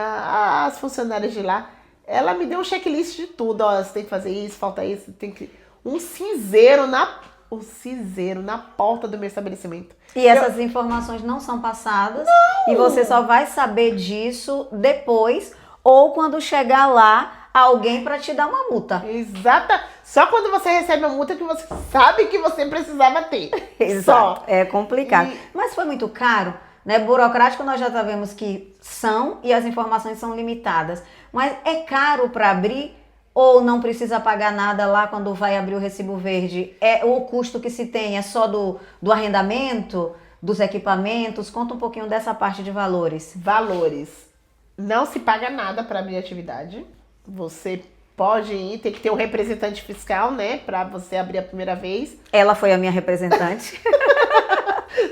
as funcionárias de lá, ela me deu um checklist de tudo. Ó, você tem que fazer isso, falta isso, tem que... Um cinzeiro na porta do meu estabelecimento. E essas informações não são passadas e você só vai saber disso depois ou quando chegar lá alguém para te dar uma multa. Exata. Só quando você recebe a multa que você sabe que você precisava ter. Exato. Só. É complicado. Mas foi muito caro, né? Burocrático nós já sabemos que são e as informações são limitadas. Mas é caro para abrir? Ou não precisa pagar nada lá quando vai abrir o Recibo Verde? O custo que se tem é só do arrendamento, dos equipamentos? Conta um pouquinho dessa parte de valores. Valores. Não se paga nada para abrir atividade. Você pode ir, tem que ter um representante fiscal, né? Para você abrir a primeira vez. Ela foi a minha representante.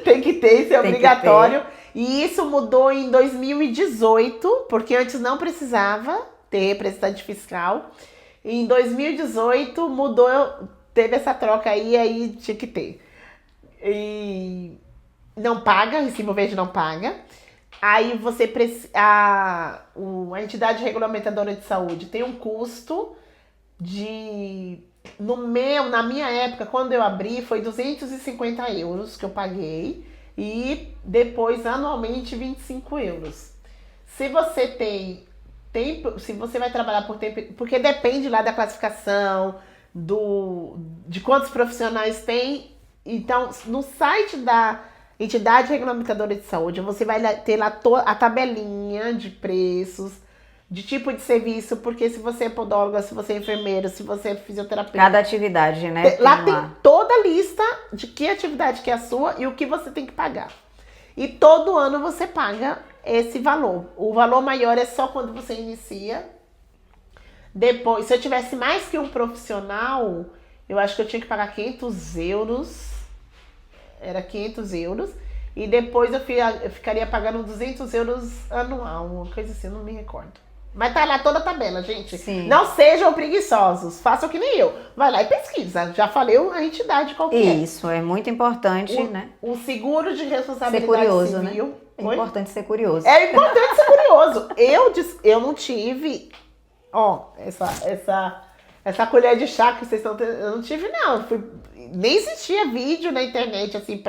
Tem que ter, isso é Tem que obrigatório. E isso mudou em 2018, porque antes não precisava ter representante fiscal. Em 2018 mudou, teve essa troca aí tinha que ter. E não paga, Recibo Verde não paga. Aí você a entidade regulamentadora de saúde tem um custo de... Na minha época, quando eu abri, foi 250 euros que eu paguei. E depois, anualmente, 25 euros. Se você tem tempo, se você vai trabalhar por tempo, porque depende lá da classificação, de quantos profissionais tem. Então, no site da entidade regulamentadora de saúde, você vai ter lá a tabelinha de preços, de tipo de serviço, porque se você é podóloga, se você é enfermeiro, se você é fisioterapeuta... Cada atividade, né? Lá tem toda a lista de que atividade que é a sua e o que você tem que pagar. E todo ano você paga esse valor. O valor maior é só quando você inicia. Depois, se eu tivesse mais que um profissional, eu acho que eu tinha que pagar 500 euros. Era 500 euros. E depois eu ficaria pagando 200 euros anual, uma coisa assim, não me recordo. Mas tá lá toda a tabela, gente. Sim. Não sejam preguiçosos, façam que nem eu. Vai lá e pesquisa. Já falei a entidade qual que é. Isso, é muito importante, né? O seguro de responsabilidade ser curioso, civil. Né? É importante ser curioso. É importante ser curioso. Eu não tive... Ó, essa colher de chá que vocês estão tendo, eu não tive, não. Nem existia vídeo na internet, assim,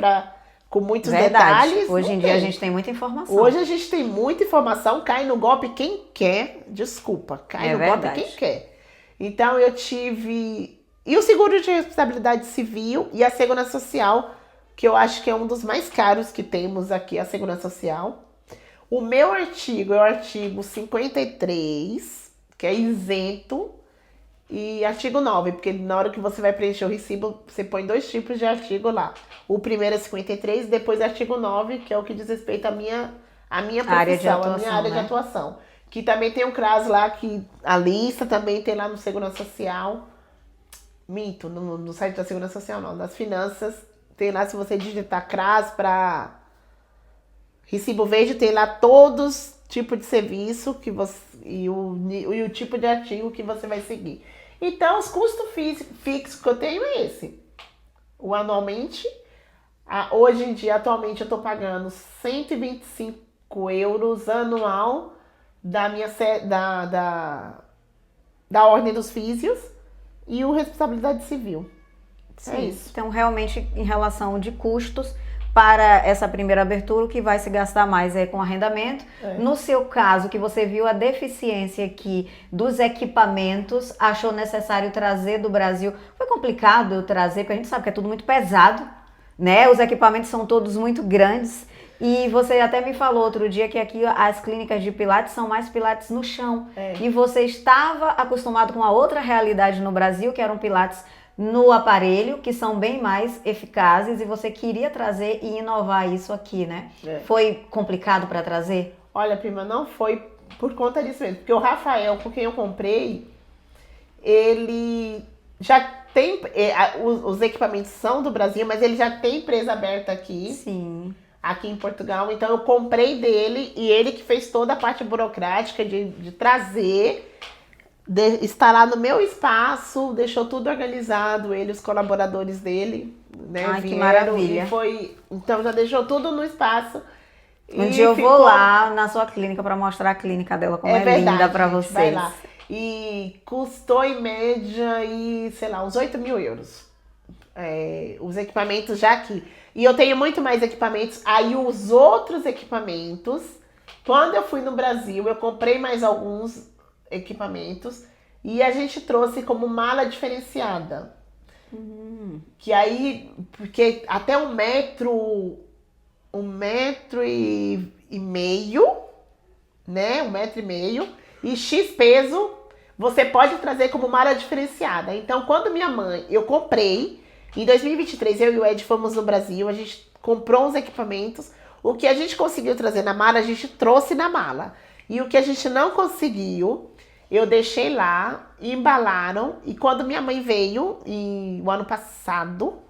com muitos detalhes. Hoje em dia a gente tem muita informação. Hoje a gente tem muita informação, cai no golpe quem quer. Desculpa, cai no golpe quem quer. Então eu tive... E o seguro de responsabilidade civil e a segurança social, que eu acho que é um dos mais caros que temos aqui, a segurança social. O meu artigo é o artigo 53, que é isento, e artigo 9, porque na hora que você vai preencher o recibo, você põe 2 tipos de artigo lá. O primeiro é 53, depois artigo 9, que é o que diz respeito à minha profissão, a minha área de atuação. Que também tem um CRAS lá, que a lista também tem lá no Segurança Social. Minto, no site da Segurança Social não, das finanças. Tem lá, se você digitar CRAS para Recibo Verde, tem lá todos tipos de serviço que você, e o tipo de artigo que você vai seguir. Então, os custos fixos que eu tenho é esse. O anualmente, hoje em dia, atualmente, eu estou pagando 125 euros anual da Ordem dos Físios e o Responsabilidade Civil. Sim. É isso. Então, realmente, em relação de custos, para essa primeira abertura, o que vai se gastar mais é com arrendamento. No seu caso, que você viu a deficiência aqui dos equipamentos, achou necessário trazer do Brasil. Foi complicado trazer, porque a gente sabe que é tudo muito pesado, né? Os equipamentos são todos muito grandes. E você até me falou outro dia que aqui as clínicas de pilates são mais pilates no chão. E você estava acostumado com uma outra realidade no Brasil, que eram pilates no aparelho, que são bem mais eficazes, e você queria trazer e inovar isso aqui, né? Foi complicado para trazer? Olha, prima, não foi por conta disso mesmo, porque o Rafael, com quem eu comprei, ele já tem, os equipamentos são do Brasil, mas ele já tem empresa aberta aqui. Sim. Aqui em Portugal, então eu comprei dele, e ele que fez toda a parte burocrática de trazer... Está lá no meu espaço, deixou tudo organizado, ele, os colaboradores dele, né? Ai, que maravilha. Então já deixou tudo no espaço. Um dia eu vou lá na sua clínica para mostrar a clínica dela, como é verdade, linda para vocês. Vai lá. E custou em média, sei lá, uns 8 mil euros. Os equipamentos já aqui. E eu tenho muito mais equipamentos. Aí os outros equipamentos, quando eu fui no Brasil, eu comprei mais alguns equipamentos e a gente trouxe como mala diferenciada. Que aí, porque até 1 metro e meio, né? 1,5 metro e X peso, você pode trazer como mala diferenciada. Então, quando eu comprei, em 2023, eu e o Ed fomos no Brasil, a gente comprou uns equipamentos, o que a gente conseguiu trazer na mala, a gente trouxe na mala. E o que a gente não conseguiu, eu deixei lá, embalaram, e quando minha mãe veio, o ano passado,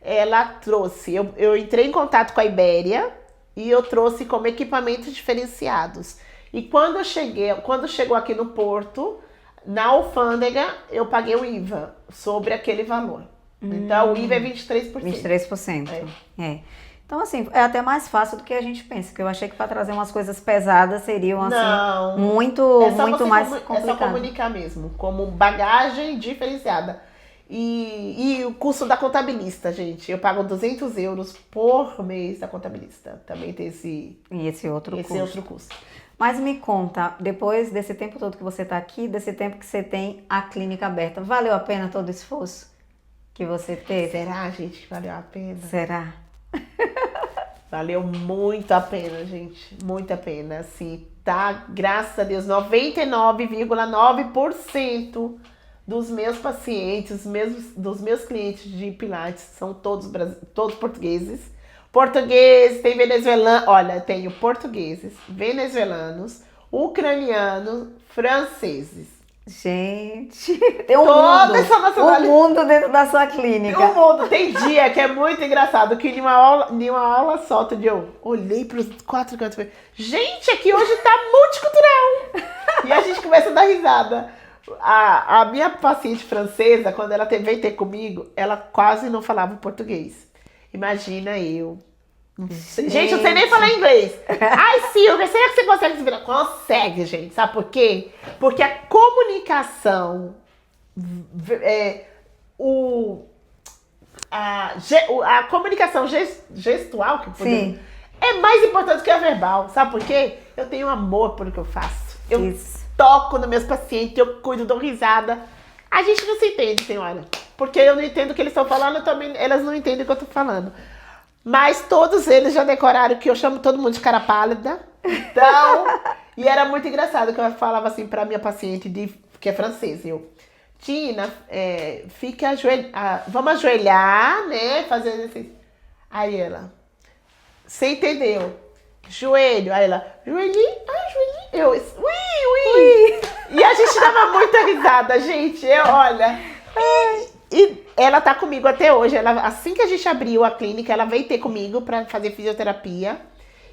ela trouxe, eu entrei em contato com a Ibéria e eu trouxe como equipamentos diferenciados. E quando chegou aqui no Porto, na alfândega, eu paguei o IVA sobre aquele valor. Então, o IVA é 23%. 23%. É. Então, assim, é até mais fácil do que a gente pensa, porque eu achei que para trazer umas coisas pesadas seriam, assim, Não, muito mais complicado. É só comunicar mesmo, como bagagem diferenciada. E o custo da contabilista, gente. Eu pago 200 euros por mês da contabilista. Também tem esse outro custo. Mas me conta, depois desse tempo todo que você está aqui, desse tempo que você tem a clínica aberta, valeu a pena todo o esforço que você teve? Será, gente, que valeu a pena? Será? Valeu muito a pena, gente. Muito a pena. Assim, tá, graças a Deus, 99,9% dos meus pacientes, dos meus clientes de Pilates são todos portugueses. Português, tem venezuelano, olha, tenho portugueses, venezuelanos, ucranianos, franceses. Gente, tem um mundo dentro da sua clínica. Tem um mundo, tem dia que é muito engraçado, que em uma aula só, outro dia eu olhei para os 4 cantos e falei, gente, aqui hoje tá multicultural. E a gente começa a dar risada. A minha paciente francesa, quando ela veio ter comigo, ela quase não falava português. Imagina eu. Gente, eu sei nem falar inglês. Ai, Silvia, será que você consegue se virar? Consegue, gente. Sabe por quê? Porque a comunicação, a comunicação gestual, que podemos, é mais importante que a verbal. Sabe por quê? Eu tenho amor pelo que eu faço. Eu toco nos meus pacientes, eu cuido, dou risada. A gente não se entende, senhora. Porque eu não entendo o que eles estão falando, também elas não entendem o que eu tô falando. Mas todos eles já decoraram que eu chamo todo mundo de cara pálida. Então, e era muito engraçado que eu falava assim pra minha paciente, que é francesa, Tina, fica vamos ajoelhar, né, fazer assim. Aí ela, você entendeu? Joelho, aí ela, joelhinho, eu, ui. E a gente dava muita risada, gente, olha. E ela tá comigo até hoje. Assim que a gente abriu a clínica, ela veio ter comigo pra fazer fisioterapia.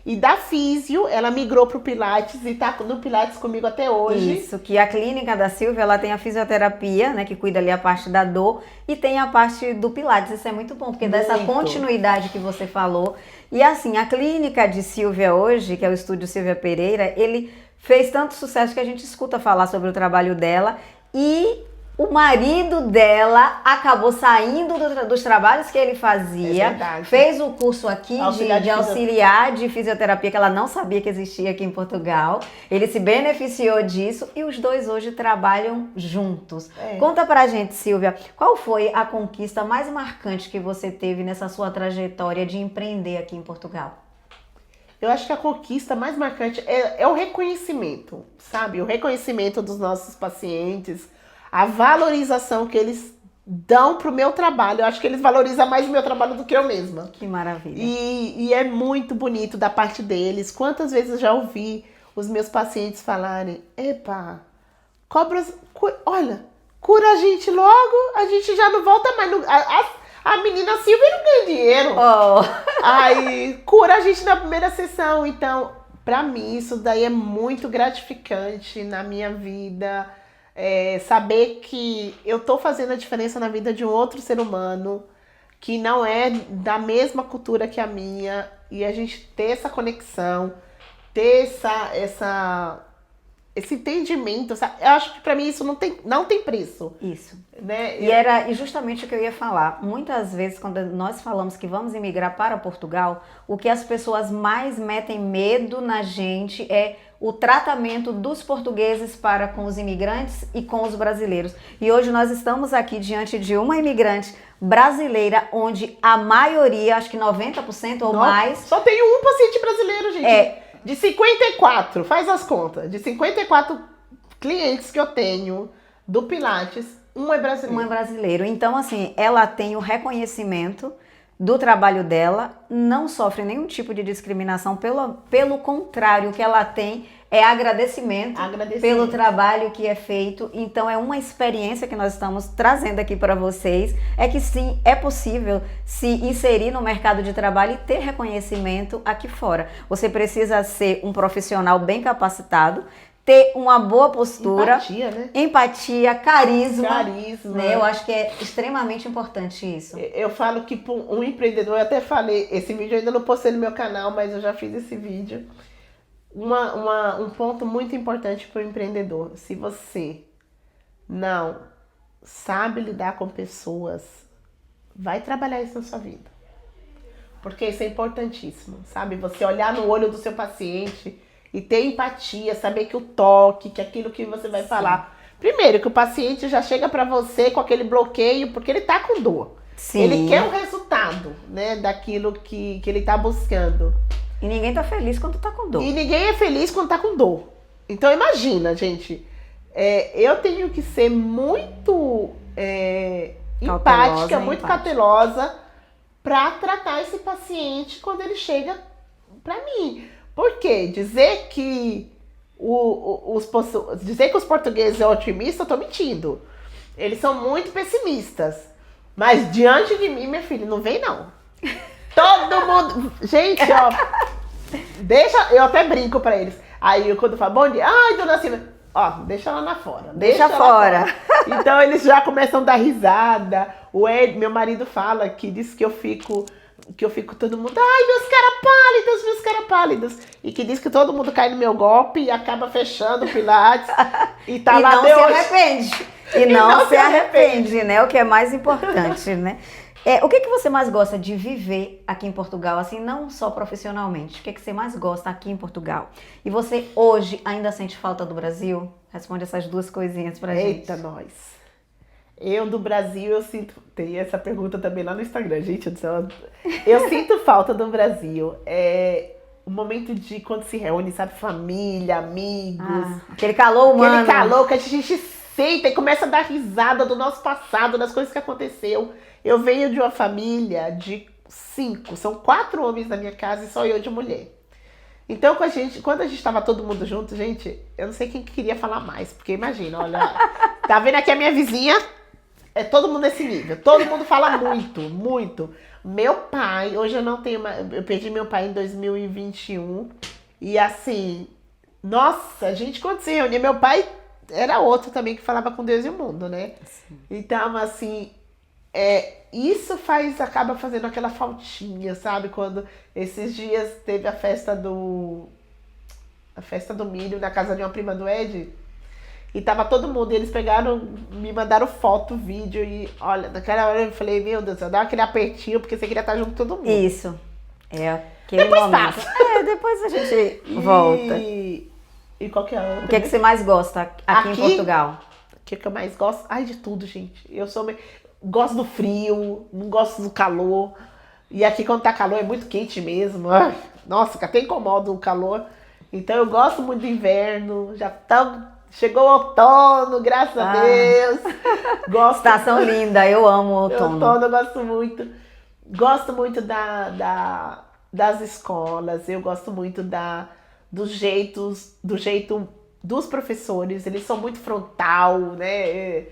E da físio, ela migrou pro Pilates e tá no Pilates comigo até hoje. Isso, que a clínica da Silvia, ela tem a fisioterapia, né, que cuida ali a parte da dor, e tem a parte do Pilates. Isso é muito bom, porque dá essa continuidade que você falou. E assim, a clínica de Silvia hoje, que é o Estúdio Silvia Pereira, ele fez tanto sucesso que a gente escuta falar sobre o trabalho dela e o marido dela acabou saindo dos trabalhos que ele fazia, fez o curso aqui de auxiliar de fisioterapia, que ela não sabia que existia aqui em Portugal. Ele se beneficiou disso e os dois hoje trabalham juntos. Conta pra gente, Silvia, qual foi a conquista mais marcante que você teve nessa sua trajetória de empreender aqui em Portugal? Eu acho que a conquista mais marcante é o reconhecimento, sabe? O reconhecimento dos nossos pacientes, a valorização que eles dão pro meu trabalho. Eu acho que eles valorizam mais o meu trabalho do que eu mesma. Que maravilha. E é muito bonito da parte deles. Quantas vezes eu já ouvi os meus pacientes falarem, epa, olha, cura a gente logo, a gente já não volta mais. A menina Silvia não ganha dinheiro. Aí, cura a gente na primeira sessão. Então, pra mim, isso daí é muito gratificante na minha vida. Saber que eu tô fazendo a diferença na vida de um outro ser humano que não é da mesma cultura que a minha, e a gente ter essa conexão, ter esse entendimento, sabe? Eu acho que pra mim isso não tem preço. Isso. Né? E justamente o que eu ia falar. Muitas vezes, quando nós falamos que vamos emigrar para Portugal, o que as pessoas mais metem medo na gente é o tratamento dos portugueses para com os imigrantes e com os brasileiros. E hoje nós estamos aqui diante de uma imigrante brasileira, onde a maioria, acho que 90% ou mais... Só tem um paciente brasileiro, gente. De 54, faz as contas. De 54 clientes que eu tenho do Pilates, um é brasileiro. Um é brasileiro. Então, assim, ela tem o reconhecimento do trabalho dela, não sofre nenhum tipo de discriminação, pelo contrário, o que ela tem é agradecimento Agradecimento. pelo trabalho que é feito. Então é uma experiência que nós estamos trazendo aqui para vocês, é que sim, é possível se inserir no mercado de trabalho e ter reconhecimento aqui fora. Você precisa ser um profissional bem capacitado, ter uma boa postura, Empatia, né? empatia, carisma. Carisma. Né? Eu acho que é extremamente importante isso. Eu falo que para um empreendedor, eu até falei, esse vídeo eu ainda não postei no meu canal, mas eu já fiz esse vídeo. Um ponto muito importante para o empreendedor. Se você não sabe lidar com pessoas, vai trabalhar isso na sua vida. Porque isso é importantíssimo, sabe? Você olhar no olho do seu paciente e ter empatia, saber que o toque, que aquilo que você vai falar. Primeiro, que o paciente já chega para você com aquele bloqueio, porque ele tá com dor. Sim. Ele quer o resultado, né, daquilo que ele tá buscando. E ninguém tá feliz quando tá com dor. E ninguém é feliz quando tá com dor. Então imagina, gente, eu tenho que ser muito empática, muito cautelosa para tratar esse paciente quando ele chega para mim. Por quê? Dizer que os portugueses são otimistas, eu tô mentindo. Eles são muito pessimistas. Mas diante de mim, minha filha, não vem não. Todo mundo... Gente, ó... eu até brinco pra eles. Aí eu quando falo, bom dia, ai, dona Silvia, ó, deixa ela lá fora. Deixa fora. Então eles já começam a dar risada. Meu marido fala que diz que eu fico todo mundo, ai, meus caras pálidos. E que diz que todo mundo cai no meu golpe e acaba fechando o Pilates. E tá e lá não se arrepende. E não se arrepende, né? O que é mais importante, né? O que você mais gosta de viver aqui em Portugal, assim, não só profissionalmente? O que você mais gosta aqui em Portugal? E você hoje ainda sente falta do Brasil? Responde essas duas coisinhas pra gente. Eita, nós. Eu do Brasil, eu sinto... Tem essa pergunta também lá no Instagram, gente do céu. Eu sinto falta do Brasil. O momento de quando se reúne, sabe? Família, amigos. Aquele calor humano. Aquele calor que a gente senta e começa a dar risada do nosso passado, das coisas que aconteceu. Eu venho de uma família de 5. São 4 homens na minha casa e só eu de mulher. Então, quando a gente estava todo mundo junto, gente, eu não sei quem queria falar mais. Porque imagina, olha... Tá vendo aqui a minha vizinha? É todo mundo nesse nível. Todo mundo fala muito, muito. Meu pai, hoje eu não tenho mais... Eu perdi meu pai em 2021. E assim... Nossa, a gente quando se reunia, meu pai era outro também que falava com Deus e o mundo, né? Sim. Então, assim... isso acaba fazendo aquela faltinha, sabe? Quando esses dias teve a festa do milho na casa de uma prima do Ed. E tava todo mundo, e eles me mandaram foto, vídeo, e olha, naquela hora eu falei, meu Deus, eu dava aquele apertinho, porque você queria estar junto com todo mundo. Isso, aquele depois momento. Passa. Depois a gente volta. E qual que é a outra? O que você mais gosta aqui em Portugal? O que eu mais gosto? Ai, de tudo, gente. Gosto do frio, não gosto do calor. E aqui quando tá calor é muito quente mesmo. Ai, nossa, até incomoda o calor. Então eu gosto muito do inverno, chegou o outono, graças a Deus. Estação linda, eu amo o outono. Outono eu gosto muito. Gosto muito das escolas, eu gosto muito do jeito dos professores. Eles são muito frontal, né?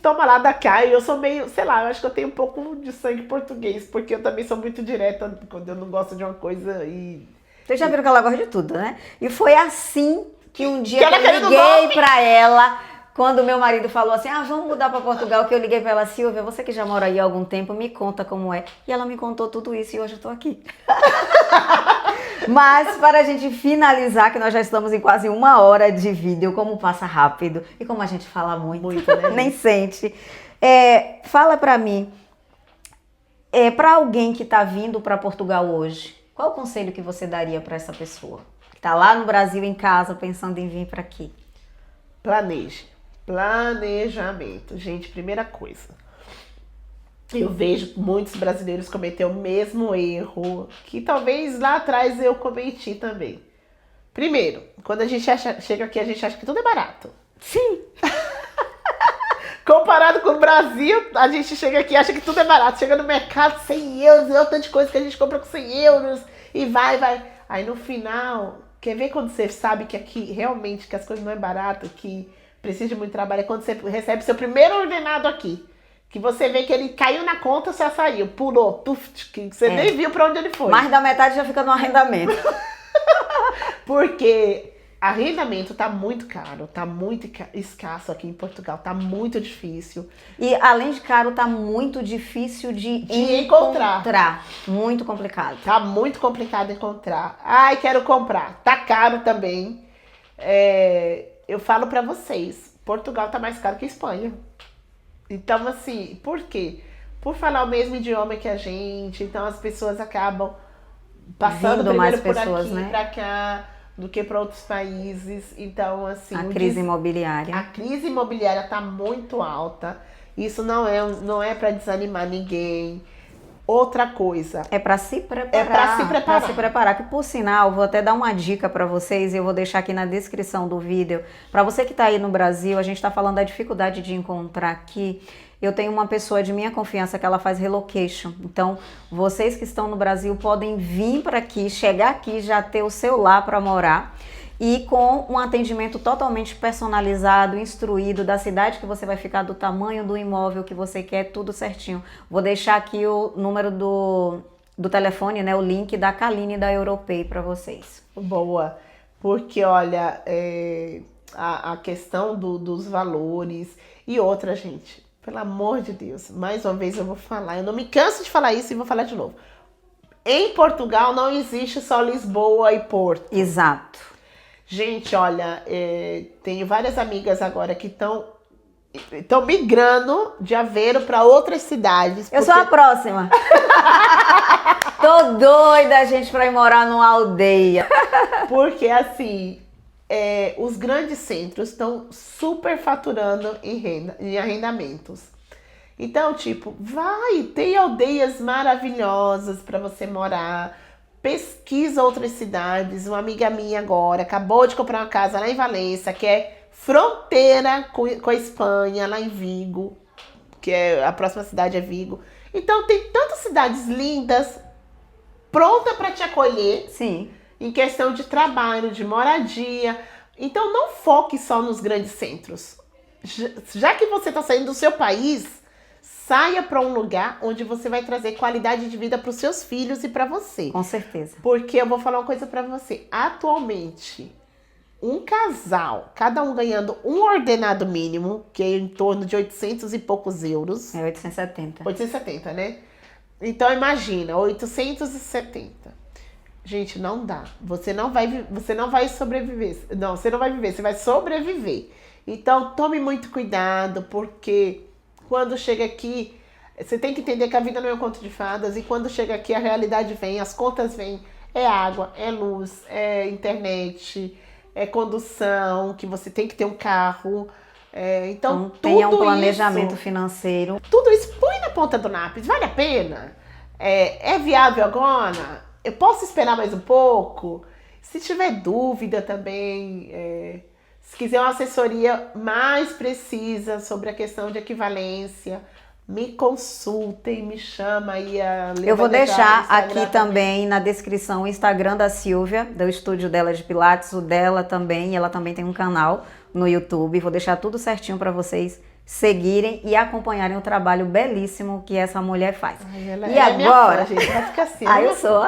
Toma lá da cá, e eu sou meio, sei lá, eu acho que eu tenho um pouco de sangue português, porque eu também sou muito direta quando eu não gosto de uma coisa e... Vocês já viram que ela gosta de tudo, né? E foi assim que um dia que eu liguei pra ela, quando meu marido falou assim, vamos mudar pra Portugal, que eu liguei pra ela, Silvia, você que já mora aí há algum tempo, me conta como é. E ela me contou tudo isso e hoje eu tô aqui. Mas para a gente finalizar, que nós já estamos em quase 1 hora de vídeo, como passa rápido e como a gente fala muito né, nem sente. Fala pra mim, pra alguém que tá vindo pra Portugal hoje, qual o conselho que você daria pra essa pessoa? Que tá lá no Brasil em casa pensando em vir pra aqui. Planeje. Planejamento. Gente, primeira coisa. Eu vejo muitos brasileiros cometer o mesmo erro que talvez lá atrás eu cometi também. Primeiro, quando a gente chega aqui, a gente acha que tudo é barato. Sim. Comparado com o Brasil, a gente chega aqui e acha que tudo é barato. Chega no mercado, 100 euros, é o tanto de coisa que a gente compra com 100 euros e vai. Aí no final, Quer ver quando você sabe que aqui realmente que as coisas não é barato, que precisa de muito trabalho? É quando você recebe seu primeiro ordenado aqui. Que você vê que ele caiu na conta, você saiu, pulou, que você nem viu pra onde ele foi. Mais da metade já fica no arrendamento. Porque arrendamento tá muito caro, tá muito escasso aqui em Portugal, tá muito difícil. E além de caro, tá muito difícil de encontrar. Muito complicado. Tá muito complicado encontrar. Ai, quero comprar. Tá caro também. Eu falo pra vocês, Portugal tá mais caro que a Espanha. Então, assim, por quê? Por falar o mesmo idioma que a gente, então as pessoas acabam passando primeiro por aqui, né, pra cá, do que para outros países. Então, assim... A crise imobiliária. A crise imobiliária tá muito alta. Isso não é para desanimar ninguém. Outra coisa. É para se preparar. É para se preparar. Para se preparar. Que, por sinal, vou até dar uma dica para vocês e eu vou deixar aqui na descrição do vídeo. Para você que está aí no Brasil, a gente está falando da dificuldade de encontrar aqui. Eu tenho uma pessoa de minha confiança que ela faz relocation. Então, vocês que estão no Brasil podem vir para aqui, chegar aqui, já ter o seu lar para morar. E com um atendimento totalmente personalizado, instruído, da cidade que você vai ficar, do tamanho do imóvel que você quer, tudo certinho. Vou deixar aqui o número do telefone, né, o link da Kaline da Europay para vocês. Boa, porque olha, a questão dos valores e outra, gente, pelo amor de Deus, mais uma vez eu vou falar, eu não me canso de falar isso e vou falar de novo. Em Portugal não existe só Lisboa e Porto. Exato. Gente, olha, tenho várias amigas agora que estão migrando de Aveiro para outras cidades. Eu sou a próxima. Tô doida, gente, para ir morar numa aldeia. Porque, assim, os grandes centros estão super faturando em arrendamentos. Então, tipo, tem aldeias maravilhosas para você morar. Pesquisa outras cidades. Uma amiga minha agora acabou de comprar uma casa lá em Valência, que é fronteira com a Espanha, lá em Vigo, que a próxima cidade é Vigo. Então tem tantas cidades lindas, pronta para te acolher. Sim. Em questão de trabalho, de moradia. Então não foque só nos grandes centros. Já que você está saindo do seu país, saia para um lugar onde você vai trazer qualidade de vida para os seus filhos e para você. Com certeza. Porque eu vou falar uma coisa para você. Atualmente, um casal, cada um ganhando um ordenado mínimo, que é em torno de 800 e poucos euros. É 870. 870, né? Então imagina, 870. Gente, não dá. Você não vai sobreviver. Não, você não vai viver, você vai sobreviver. Então tome muito cuidado, porque quando chega aqui, você tem que entender que a vida não é um conto de fadas. E quando chega aqui, a realidade vem, as contas vêm. É água, é luz, é internet, é condução, que você tem que ter um carro. Então tenha um planejamento financeiro. Tudo isso, põe na ponta do lápis. Vale a pena? É viável agora? Eu posso esperar mais um pouco? Se tiver dúvida também... Se quiser uma assessoria mais precisa sobre a questão de equivalência, me consultem, me chama aí. Eu vou deixar aqui também na descrição o Instagram da Silvia, do estúdio dela de Pilates, o dela também, ela também tem um canal no YouTube. Vou deixar tudo certinho para vocês seguirem e acompanharem o trabalho belíssimo que essa mulher faz. E agora, gente, vai ficar assim. Eu sou.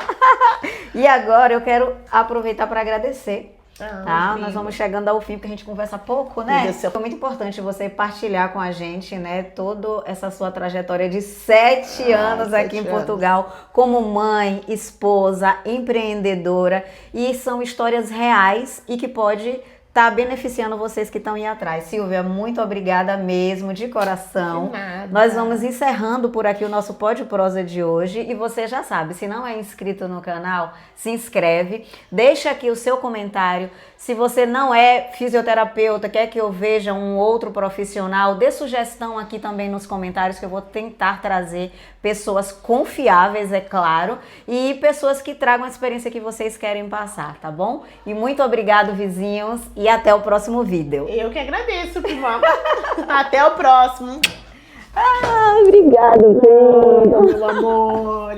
E agora eu quero aproveitar para agradecer. Tá? Nós vamos chegando ao fim, porque a gente conversa pouco, né? Foi muito importante você partilhar com a gente, né, toda essa sua trajetória de 7 anos aqui em Portugal, como mãe, esposa, empreendedora, e são histórias reais e que pode estar beneficiando vocês que estão aí atrás. Silvia, muito obrigada mesmo, de coração. De nada. Nós vamos encerrando por aqui o nosso Pode Prosa de hoje. E você já sabe, se não é inscrito no canal, se inscreve. Deixa aqui o seu comentário. Se você não é fisioterapeuta, quer que eu veja um outro profissional, dê sugestão aqui também nos comentários, que eu vou tentar trazer pessoas confiáveis, é claro, e pessoas que tragam a experiência que vocês querem passar, tá bom? E muito obrigado, vizinhos, e até o próximo vídeo. Eu que agradeço, Pimó. Até o próximo. Obrigado, meu amor.